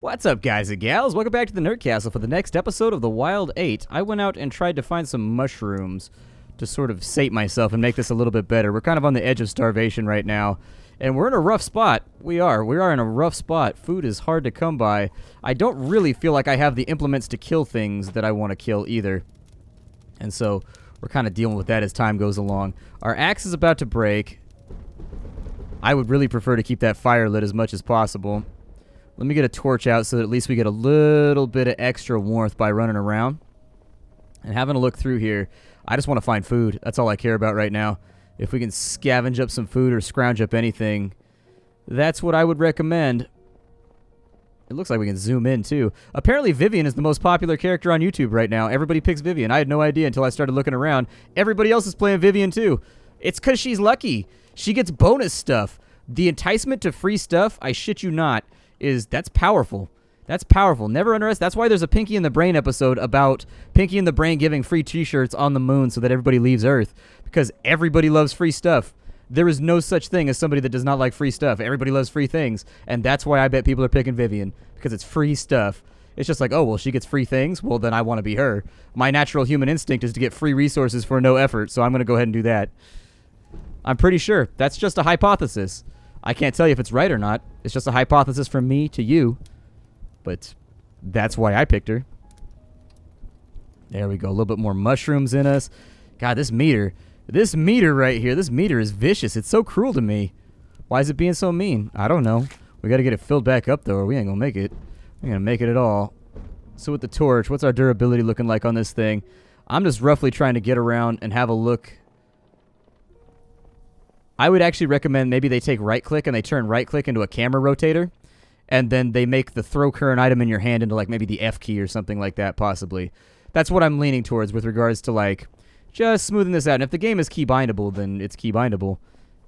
What's up, guys and gals? Welcome back to the Nerd Castle for the next episode of The Wild 8. I went out and tried to find some mushrooms to sort of sate myself and make this a little bit better. We're kind of on the edge of starvation right now, and we're in a rough spot. We are in a rough spot. Food is hard to come by. I don't really feel like I have the implements to kill things that I want to kill either. And so we're kind of dealing with that as time goes along. Our axe is about to break. I would really prefer to keep that fire lit as much as possible. Let me get a torch out so that at least we get a little bit of extra warmth by running around. And having a look through here, I just want to find food. That's all I care about right now. If we can scavenge up some food or scrounge up anything, that's what I would recommend. It looks like we can zoom in, too. Apparently, Vivian is the most popular character on YouTube right now. Everybody picks Vivian. I had no idea until I started looking around. Everybody else is playing Vivian, too. It's because she's lucky. She gets bonus stuff. The enticement to free stuff, I shit you not, that's powerful. That's powerful. Never underestimate. That's why there's a Pinky in the Brain episode about Pinky in the Brain giving free t-shirts on the moon so that everybody leaves Earth. Because everybody loves free stuff. There is no such thing as somebody that does not like free stuff. Everybody loves free things. And that's why I bet people are picking Vivian. Because it's free stuff. It's just like, oh, well, she gets free things? Well, then I want to be her. My natural human instinct is to get free resources for no effort, so I'm going to go ahead and do that. I'm pretty sure. That's just a hypothesis. I can't tell you if it's right or not. It's just a hypothesis from me to you. But that's why I picked her. There we go. A little bit more mushrooms in us. God, this meter right here, this meter is vicious. It's so cruel to me. Why is it being so mean? I don't know. We got to get it filled back up, though, or we ain't going to make it. We ain't going to make it at all. So with the torch, what's our durability looking like on this thing? I'm just roughly trying to get around and have a look. I would actually recommend maybe they take right-click and they turn right-click into a camera rotator, and then they make the throw current item in your hand into, like, maybe the F key or something like that, possibly. That's what I'm leaning towards with regards to, like, just smoothing this out. And if the game is key-bindable, then it's key-bindable.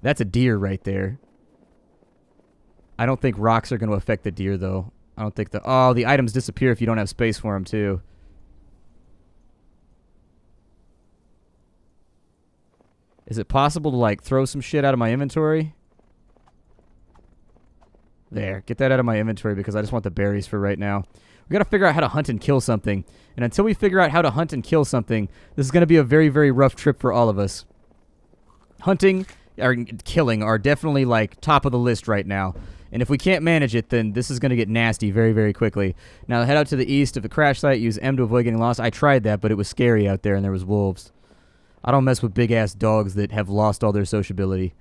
That's a deer right there. I don't think rocks are going to affect the deer, though. I don't think the items disappear if you don't have space for them, too. Is it possible to, like, throw some shit out of my inventory? There. Get that out of my inventory because I just want the berries for right now. We got to figure out how to hunt and kill something. And until we figure out how to hunt and kill something, this is going to be a very, very rough trip for all of us. Hunting or killing are definitely, like, top of the list right now. And if we can't manage it, then this is going to get nasty very, very quickly. Now, head out to the east of the crash site. Use M to avoid getting lost. I tried that, but it was scary out there and there was wolves. I don't mess with big-ass dogs that have lost all their sociability.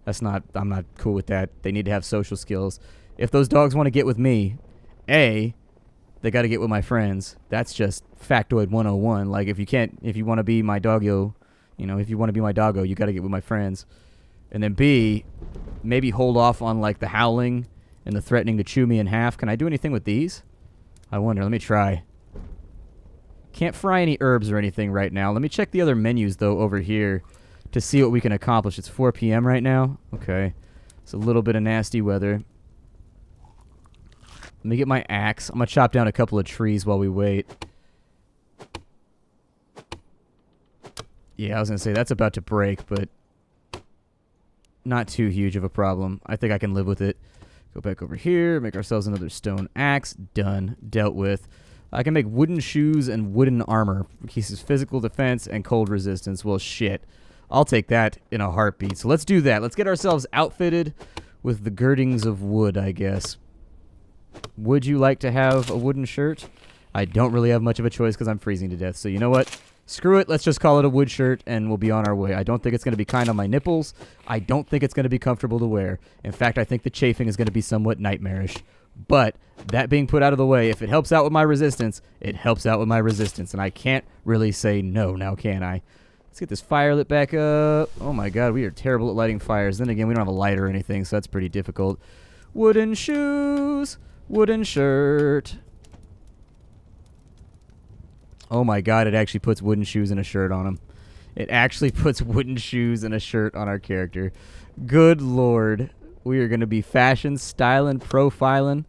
I'm not cool with that. They need to have social skills. If those dogs want to get with me, they got to get with my friends. That's just factoid 101. Like, if you want to be my doggo, if you want to be my doggo, you got to get with my friends. And then B, maybe hold off on, like, the howling and the threatening to chew me in half. Can I do anything with these? I wonder. Let me try. Can't fry any herbs or anything right now. Let me check the other menus, though, over here to see what we can accomplish. It's 4 p.m. right now. Okay. It's a little bit of nasty weather. Let me get my axe. I'm going to chop down a couple of trees while we wait. Yeah, I was going to say that's about to break, but not too huge of a problem. I think I can live with it. Go back over here. Make ourselves another stone axe. Done. Dealt with. I can make wooden shoes and wooden armor. Increases physical defense and cold resistance. Well, shit. I'll take that in a heartbeat. So let's do that. Let's get ourselves outfitted with the girdings of wood, I guess. Would you like to have a wooden shirt? I don't really have much of a choice because I'm freezing to death. So you know what? Screw it. Let's just call it a wood shirt and we'll be on our way. I don't think it's going to be kind on my nipples. I don't think it's going to be comfortable to wear. In fact, I think the chafing is going to be somewhat nightmarish. But that being put out of the way, if it helps out with my resistance, it helps out with my resistance. And I can't really say no now, can I? Let's get this fire lit back up. Oh my god, we are terrible at lighting fires. Then again, we don't have a lighter or anything, so that's pretty difficult. Wooden shoes. Wooden shirt. Oh my god, it actually puts wooden shoes and a shirt on him. It actually puts wooden shoes and a shirt on our character. Good lord. We are going to be fashion, styling, profiling,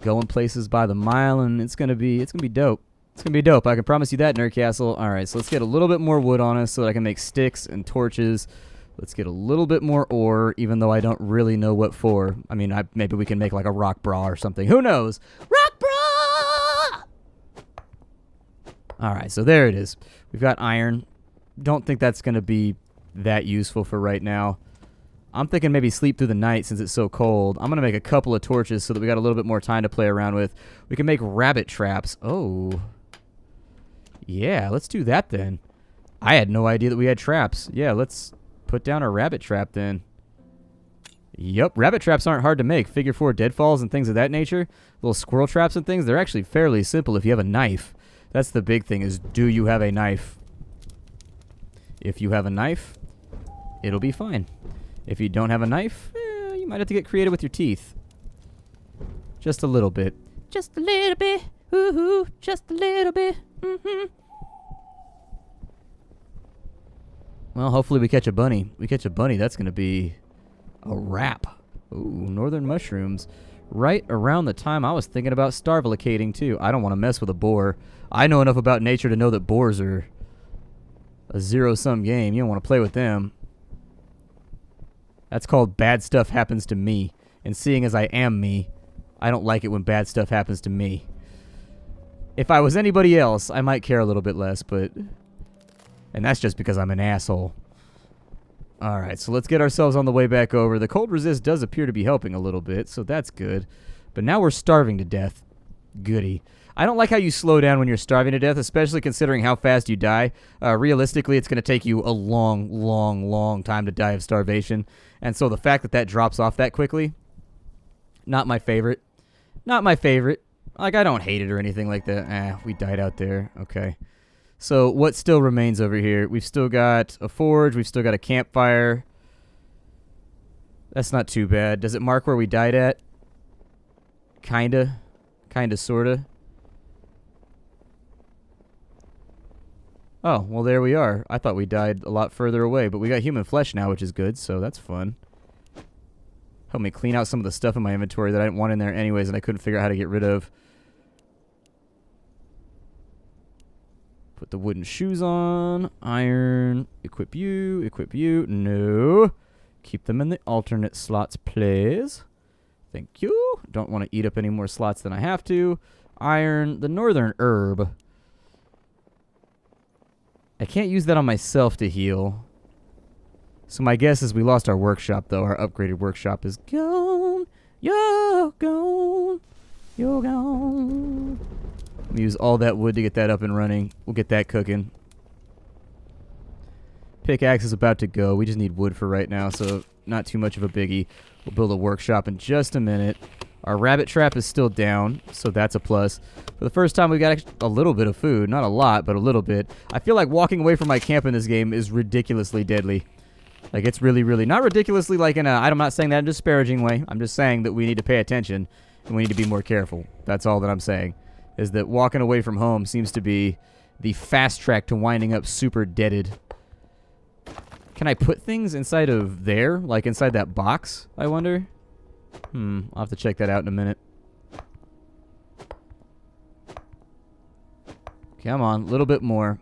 going places by the mile, and it's going to be dope. It's going to be dope. I can promise you that, Nerd Castle. All right, so let's get a little bit more wood on us so that I can make sticks and torches. Let's get a little bit more ore, even though I don't really know what for. I mean, maybe we can make like a rock bra or something. Who knows? Rock bra! All right, so there it is. We've got iron. Don't think that's going to be that useful for right now. I'm thinking maybe sleep through the night since it's so cold. I'm going to make a couple of torches so that we got a little bit more time to play around with. We can make rabbit traps. Oh. Yeah, let's do that then. I had no idea that we had traps. Yeah, let's put down a rabbit trap then. Yep, rabbit traps aren't hard to make. Figure 4 deadfalls and things of that nature. Little squirrel traps and things. They're actually fairly simple if you have a knife. That's the big thing is, do you have a knife? If you have a knife, it'll be fine. If you don't have a knife, you might have to get creative with your teeth. Just a little bit. Just a little bit. Ooh, just a little bit. Mm-hmm. Well, hopefully we catch a bunny. We catch a bunny, that's going to be a wrap. Ooh, northern mushrooms. Right around the time I was thinking about starvelicating, too. I don't want to mess with a boar. I know enough about nature to know that boars are a zero-sum game. You don't want to play with them. That's called bad stuff happens to me. And seeing as I am me, I don't like it when bad stuff happens to me. If I was anybody else, I might care a little bit less, but... And that's just because I'm an asshole. Alright, so let's get ourselves on the way back over. The cold resist does appear to be helping a little bit, so that's good. But now we're starving to death. Goody. I don't like how you slow down when you're starving to death, especially considering how fast you die. Realistically, it's going to take you a long, long, long time to die of starvation. And so the fact that that drops off that quickly, not my favorite. Not my favorite. Like, I don't hate it or anything like that. We died out there. Okay. So what still remains over here? We've still got a forge. We've still got a campfire. That's not too bad. Does it mark where we died at? Kinda. Kinda, sorta. Oh, well, there we are. I thought we died a lot further away, but we got human flesh now, which is good, so that's fun. Help me clean out some of the stuff in my inventory that I didn't want in there anyways, and I couldn't figure out how to get rid of. Put the wooden shoes on. Iron. Equip you. Equip you. No. Keep them in the alternate slots, please. Thank you. Don't want to eat up any more slots than I have to. Iron. The northern herb. I can't use that on myself to heal. So my guess is we lost our workshop, though. Our upgraded workshop is gone. You're gone. You're gone. Let me use all that wood to get that up and running. We'll get that cooking. Pickaxe is about to go. We just need wood for right now, so not too much of a biggie. We'll build a workshop in just a minute. Our rabbit trap is still down, so that's a plus. For the first time, we got a little bit of food. Not a lot, but a little bit. I feel like walking away from my camp in this game is ridiculously deadly. Like, it's really, really... Not ridiculously like in a... I'm not saying that in a disparaging way. I'm just saying that we need to pay attention, and we need to be more careful. That's all that I'm saying. Is that walking away from home seems to be the fast track to winding up super deaded. Can I put things inside of there? Like inside that box, I wonder? I'll have to check that out in a minute. Come on, a little bit more.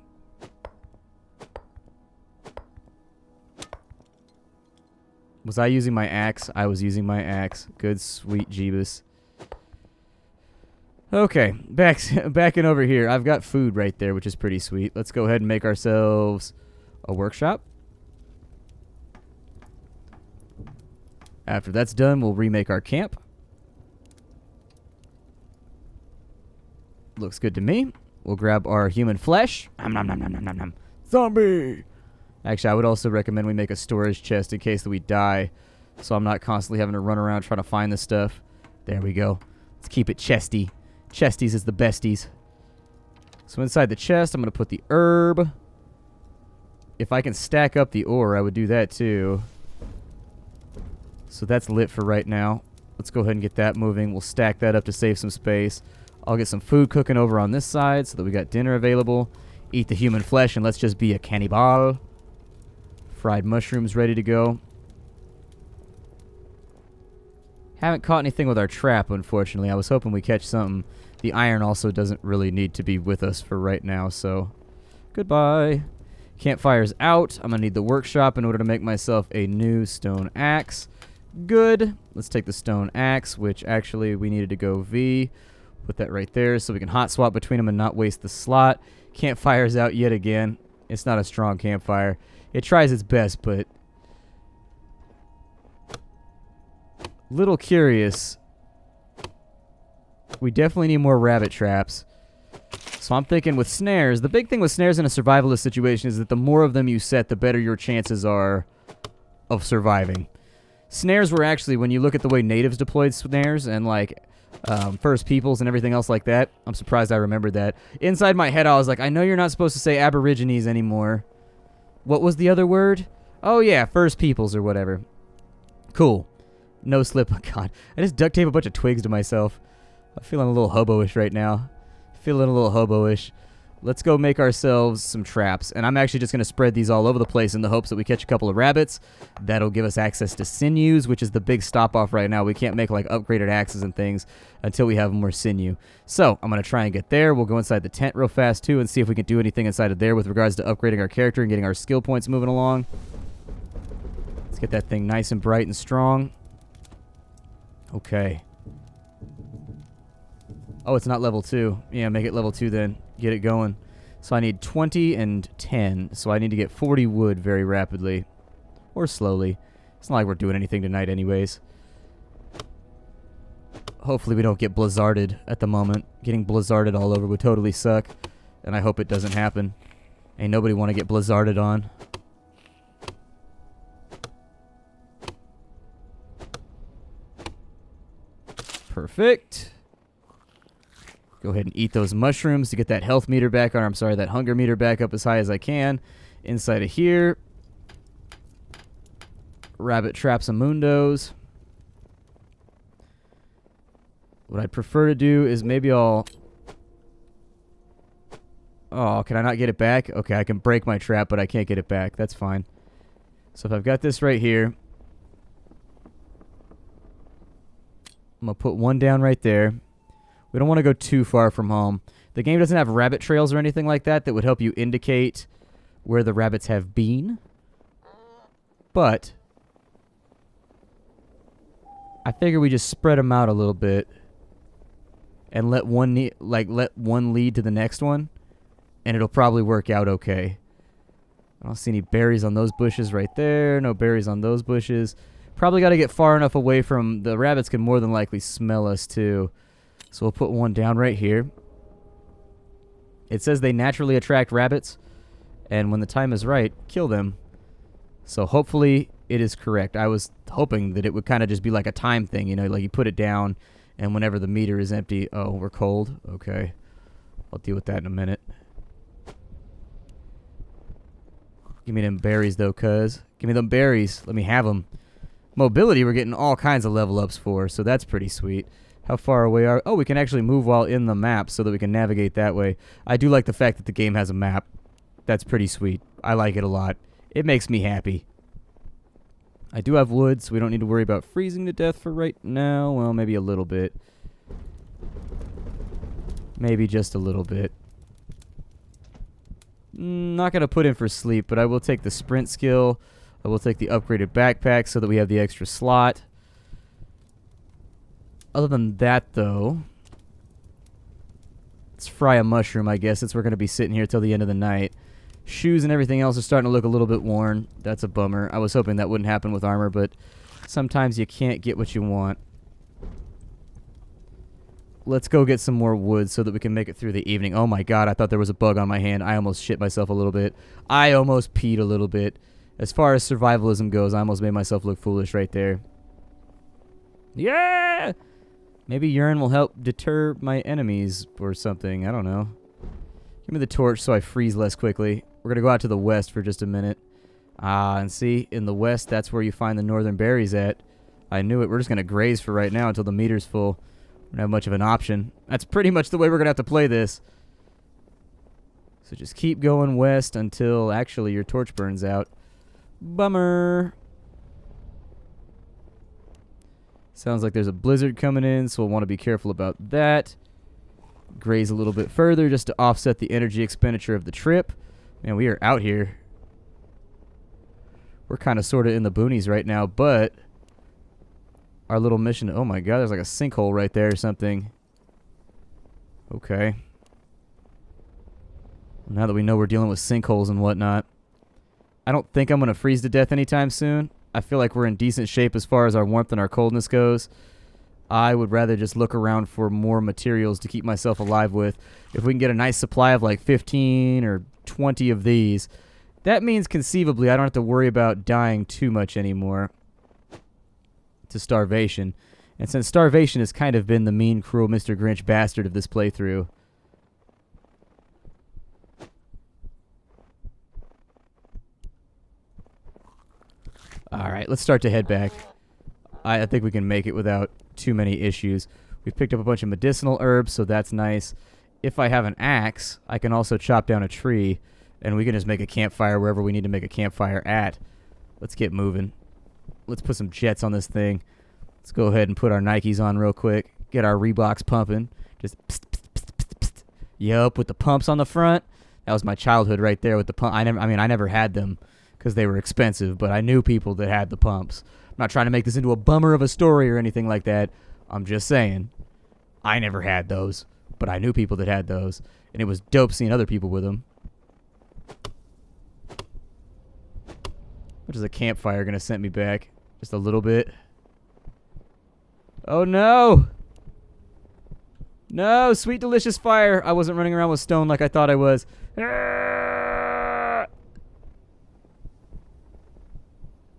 Was I using my axe? I was using my axe. Good, sweet Jeebus. Okay, back in over here. I've got food right there, which is pretty sweet. Let's go ahead and make ourselves a workshop. After that's done, we'll remake our camp. Looks good to me. We'll grab our human flesh. Nom, nom, nom, nom, nom, nom, nom. Zombie! Actually, I would also recommend we make a storage chest in case that we die, so I'm not constantly having to run around trying to find this stuff. There we go. Let's keep it chesty. Chesties is the besties. So inside the chest, I'm going to put the herb. If I can stack up the ore, I would do that too. So that's lit for right now. Let's go ahead and get that moving. We'll stack that up to save some space. I'll get some food cooking over on this side so that we got dinner available. Eat the human flesh and let's just be a cannibal. Fried mushrooms ready to go. Haven't caught anything with our trap, unfortunately. I was hoping we catch something. The iron also doesn't really need to be with us for right now, so goodbye. Campfire's out. I'm going to need the workshop in order to make myself a new stone axe. Good. Let's take the stone axe, which actually we needed to go V. Put that right there so we can hot swap between them and not waste the slot. Campfire's out yet again. It's not a strong campfire. It tries its best, but... little curious. We definitely need more rabbit traps. So I'm thinking with snares, the big thing with snares in a survivalist situation is that the more of them you set, the better your chances are of surviving. Snares were actually, when you look at the way natives deployed snares and like First Peoples and everything else like that, I'm surprised I remembered that. Inside my head I was like, I know you're not supposed to say Aborigines anymore. What was the other word? Oh yeah, First Peoples or whatever. Cool. No slip. Oh god. I just duct tape a bunch of twigs to myself. I'm feeling a little hobo-ish right now. Feeling a little hobo-ish. Let's go make ourselves some traps. And I'm actually just going to spread these all over the place in the hopes that we catch a couple of rabbits. That'll give us access to sinews, which is the big stop-off right now. We can't make like upgraded axes and things until we have more sinew. So I'm going to try and get there. We'll go inside the tent real fast too and see if we can do anything inside of there with regards to upgrading our character and getting our skill points moving along. Let's get that thing nice and bright and strong. Okay. Oh, it's not level 2. Yeah, make it level 2 then. Get it going. So I need 20 and 10. So I need to get 40 wood very rapidly. Or slowly. It's not like we're doing anything tonight anyways. Hopefully we don't get blizzarded at the moment. Getting blizzarded all over would totally suck. And I hope it doesn't happen. Ain't nobody want to get blizzarded on. Perfect. Go ahead and eat those mushrooms to get that health meter back, or I'm sorry, that hunger meter back up as high as I can. Inside of here. Rabbit traps and mundos. What I'd prefer to do is maybe I'll... Oh, can I not get it back? Okay, I can break my trap, but I can't get it back. That's fine. So if I've got this right here, I'm going to put one down right there. We don't want to go too far from home. The game doesn't have rabbit trails or anything like that that would help you indicate where the rabbits have been. But I figure we just spread them out a little bit and let one lead to the next one, and it'll probably work out okay. I don't see any berries on those bushes right there. No berries on those bushes. Probably got to get far enough away from... The rabbits can more than likely smell us too. So we'll put one down right here. It says they naturally attract rabbits, and when the time is right, kill them. So hopefully it is correct. I was hoping that it would kind of just be like a time thing, you know, like you put it down, and whenever the meter is empty... Oh, we're cold? Okay. I'll deal with that in a minute. Give me them berries, though, cuz. Give me them berries. Let me have them. Mobility we're getting all kinds of level ups for, so that's pretty sweet. How far away are... Oh, we can actually move while in the map so that we can navigate that way. I do like the fact that the game has a map. That's pretty sweet. I like it a lot. It makes me happy. I do have wood, so we don't need to worry about freezing to death for right now. Well, maybe a little bit. Maybe just a little bit. Not going to put in for sleep, but I will take the sprint skill. I will take the upgraded backpack so that we have the extra slot. Other than that, though, let's fry a mushroom, I guess, since we're going to be sitting here till the end of the night. Shoes and everything else are starting to look a little bit worn. That's a bummer. I was hoping that wouldn't happen with armor, but sometimes you can't get what you want. Let's go get some more wood so that we can make it through the evening. Oh my god, I thought there was a bug on my hand. I almost shit myself a little bit. I almost peed a little bit. As far as survivalism goes, I almost made myself look foolish right there. Yeah! Maybe urine will help deter my enemies or something. I don't know. Give me the torch so I freeze less quickly. We're going to go out to the west for just a minute. And see, in the west, that's where you find the northern berries at. I knew it. We're just going to graze for right now until the meter's full. We don't have much of an option. That's pretty much the way we're going to have to play this. So just keep going west until actually your torch burns out. Bummer. Sounds like there's a blizzard coming in, so we'll want to be careful about that. Graze a little bit further just to offset the energy expenditure of the trip. Man, we are out here. we're kind of sort of in the boonies right now, but our little mission... Oh my god, there's like a sinkhole right there or something. Okay. Now that we know we're dealing with sinkholes and whatnot, I don't think I'm going to freeze to death anytime soon. I feel like we're in decent shape as far as our warmth and our coldness goes. I would rather just look around for more materials to keep myself alive with. If we can get a nice supply of like 15 or 20 of these, that means conceivably I don't have to worry about dying too much anymore to starvation. And since starvation has kind of been the mean, cruel Mr. Grinch bastard of this playthrough, alright, let's start to head back. I think we can make it without too many issues. We've picked up a bunch of medicinal herbs, so that's nice. If I have an axe, I can also chop down a tree, and we can just make a campfire wherever we need to make a campfire at. Let's get moving. Let's put some jets on this thing. Let's go ahead and put our Nikes on real quick. Get our Reeboks pumping. Just psst, psst, psst, psst, psst. Yup, with the pumps on the front. That was my childhood right there with the pump. I never had them because they were expensive, but I knew people that had the pumps. I'm not trying to make this into a bummer of a story or anything like that. I'm just saying, I never had those, but I knew people that had those, and it was dope seeing other people with them. What is a campfire going to send me back? Just a little bit. Oh, no! No, sweet, delicious fire. I wasn't running around with stone like I thought I was.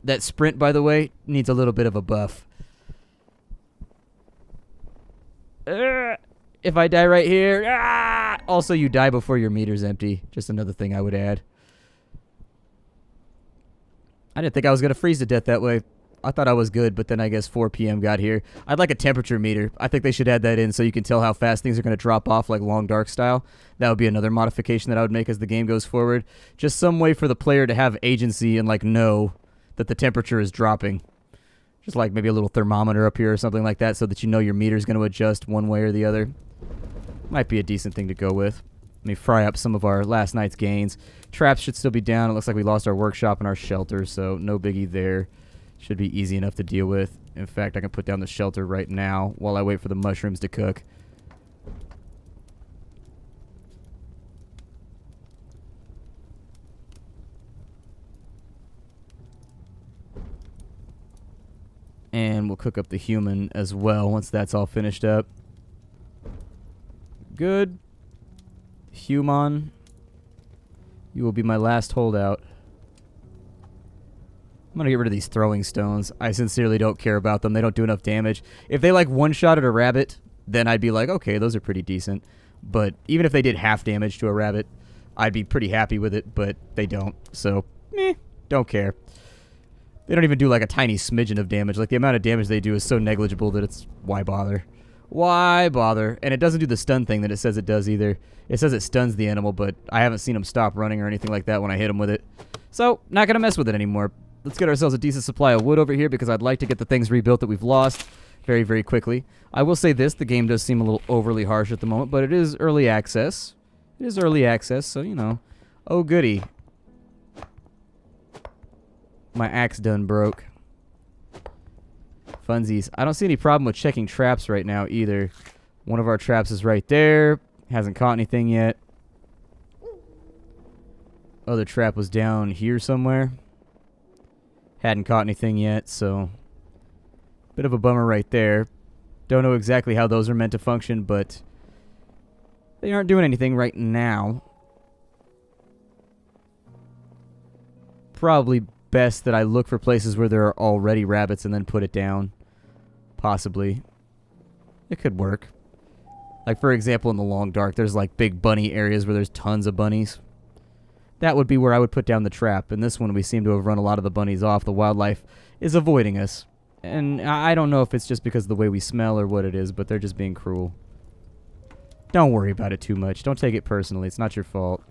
That sprint, by the way, needs a little bit of a buff. If I die right here... Also, you die before your meter's empty. Just another thing I would add. I didn't think I was going to freeze to death that way. I thought I was good, but then I guess 4 p.m. got here. I'd like a temperature meter. I think they should add that in so you can tell how fast things are going to drop off, like Long Dark style. That would be another modification that I would make as the game goes forward. Just some way for the player to have agency and, like, know that the temperature is dropping. Just like maybe a little thermometer up here or something like that so that you know your meter's going to adjust one way or the other. Might be a decent thing to go with. Let me fry up some of our last night's gains. Traps should still be down. It looks like we lost our workshop and our shelter, so no biggie there. Should be easy enough to deal with. In fact, I can put down the shelter right now while I wait for the mushrooms to cook. And we'll cook up the human as well once that's all finished up. Good. Human, you will be my last holdout. I'm going to get rid of these throwing stones. I sincerely don't care about them. They don't do enough damage. If they, like, one-shotted a rabbit, then I'd be like, okay, those are pretty decent. But even if they did half damage to a rabbit, I'd be pretty happy with it, but they don't. So, meh, don't care. They don't even do, like, a tiny smidgen of damage. Like, the amount of damage they do is so negligible that it's, why bother? Why bother? And it doesn't do the stun thing that it says it does either. It says it stuns the animal, but I haven't seen them stop running or anything like that when I hit them with it. So, not going to mess with it anymore. Let's get ourselves a decent supply of wood over here because I'd like to get the things rebuilt that we've lost very, very quickly. I will say this, the game does seem a little overly harsh at the moment, but it is early access. It is early access, so, you know. Oh, goody. My axe done broke. Funsies. I don't see any problem with checking traps right now either. One of our traps is right there. Hasn't caught anything yet. Other trap was down here somewhere. Hadn't caught anything yet, so... Bit of a bummer right there. Don't know exactly how those are meant to function, but... They aren't doing anything right now. Probably best that I look for places where there are already rabbits and then put it down. Possibly. It could work. Like, for example, in the Long Dark, there's, like, big bunny areas where there's tons of bunnies. That would be where I would put down the trap. In this one, we seem to have run a lot of the bunnies off. The wildlife is avoiding us. And I don't know if it's just because of the way we smell or what it is, but they're just being cruel. Don't worry about it too much. Don't take it personally. It's not your fault.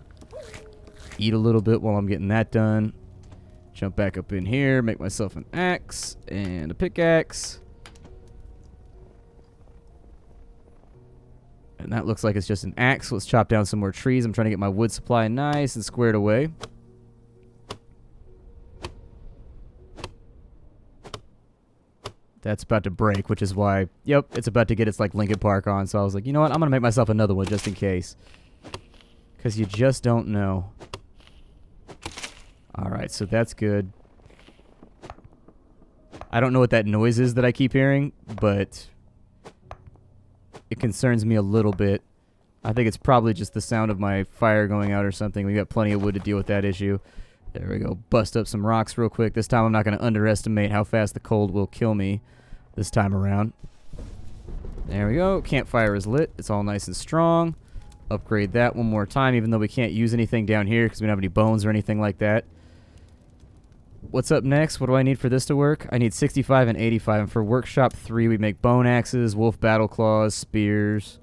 Eat a little bit while I'm getting that done. Jump back up in here. Make myself an axe and a pickaxe. And that looks like it's just an axe. Let's chop down some more trees. I'm trying to get my wood supply nice and squared away. That's about to break, which is why, yep, it's about to get its, like, Lincoln Park on. So I was like, you know what? I'm going to make myself another one just in case. Because you just don't know. Alright, so that's good. I don't know what that noise is that I keep hearing, but it concerns me a little bit. I think it's probably just the sound of my fire going out or something. We got plenty of wood to deal with that issue. There we go. Bust up some rocks real quick. This time I'm not going to underestimate how fast the cold will kill me this time around. There we go. Campfire is lit. It's all nice and strong. Upgrade that one more time, even though we can't use anything down here because we don't have any bones or anything like that. What's up next? What do I need for this to work? I need 65 and 85. And for workshop 3, we make bone axes, wolf battle claws, spears.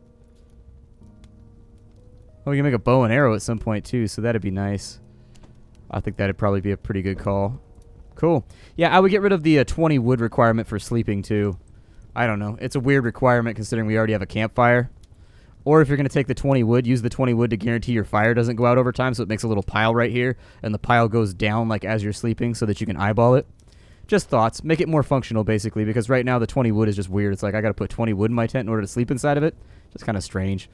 Oh, we can make a bow and arrow at some point too, so that'd be nice. I think that'd probably be a pretty good call. Cool. Yeah, I would get rid of the 20 wood requirement for sleeping too. I don't know. It's a weird requirement considering we already have a campfire. Or if you're going to take the 20 wood, use the 20 wood to guarantee your fire doesn't go out over time, so it makes a little pile right here, and the pile goes down like as you're sleeping so that you can eyeball it. Just thoughts. Make it more functional, basically, because right now the 20 wood is just weird. It's like I got to put 20 wood in my tent in order to sleep inside of it. Just kind of strange.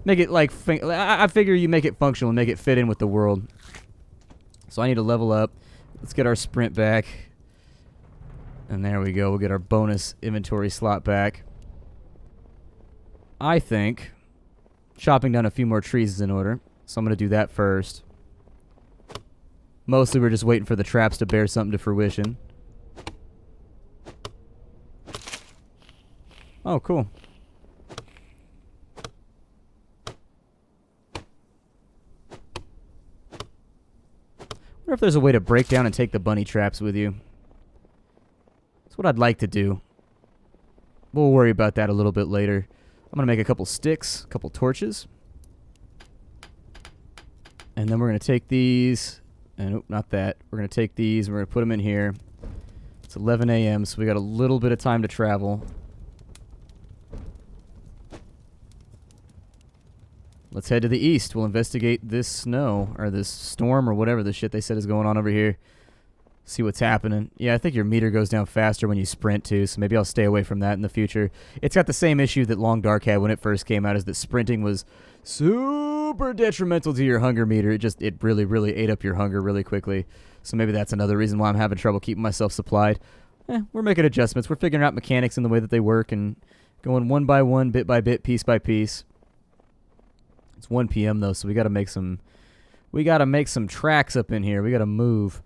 Make it like... I figure you make it functional and make it fit in with the world. So I need to level up. Let's get our sprint back. And there we go. We'll get our bonus inventory slot back. I think... chopping down a few more trees is in order, so I'm going to do that first. Mostly we're just waiting for the traps to bear something to fruition. Oh, cool. I wonder if there's a way to break down and take the bunny traps with you. That's what I'd like to do. We'll worry about that a little bit later. I'm going to make a couple sticks, a couple torches. And then we're going to take these. And nope, not that. We're going to take these and we're going to put them in here. It's 11 a.m., so we got a little bit of time to travel. Let's head to the east. We'll investigate this snow, or this storm, or whatever the shit they said is going on over here. See what's happening. Yeah, I think your meter goes down faster when you sprint too, so maybe I'll stay away from that in the future. It's got the same issue that Long Dark had when it first came out, is that sprinting was super detrimental to your hunger meter. It really, really ate up your hunger really quickly. So maybe that's another reason why I'm having trouble keeping myself supplied. We're making adjustments. We're figuring out mechanics in the way that they work and going one by one, bit by bit, piece by piece. It's 1 p.m. though, so we gotta make some tracks up in here. We gotta move.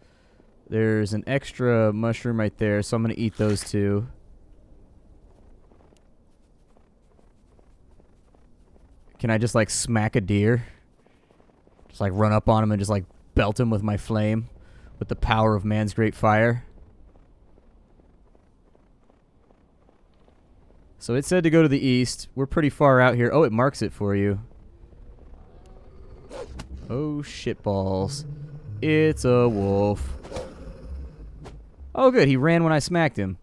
There's an extra mushroom right there, so I'm going to eat those two. Can I just, like, smack a deer? Just, like, run up on him and just, like, belt him with my flame with the power of man's great fire? So it said to go to the east. We're pretty far out here. Oh, it marks it for you. Oh, shitballs. It's a wolf. Oh, good. He ran when I smacked him.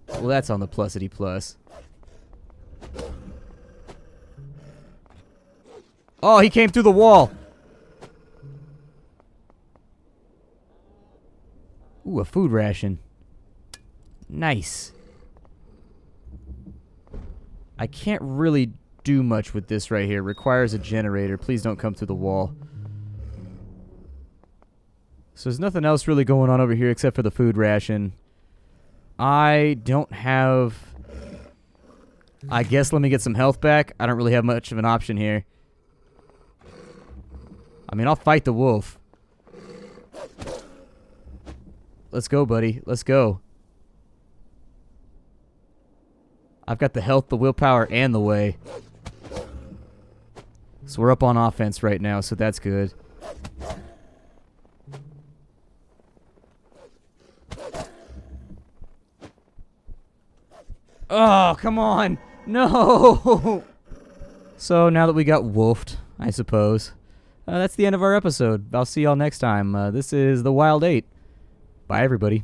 Well, that's on the plusity plus. Oh, he came through the wall. Ooh, a food ration. Nice. I can't really do much with this right here. Requires a generator. Please don't come through the wall. So there's nothing else really going on over here except for the food ration. I don't have... I guess let me get some health back. I don't really have much of an option here. I mean, I'll fight the wolf. Let's go, buddy. Let's go. I've got the health, the willpower, and the way. So we're up on offense right now, so that's good. Oh, come on. No. So now that we got wolfed, I suppose, that's the end of our episode. I'll see y'all next time. This is The Wild 8. Bye, everybody.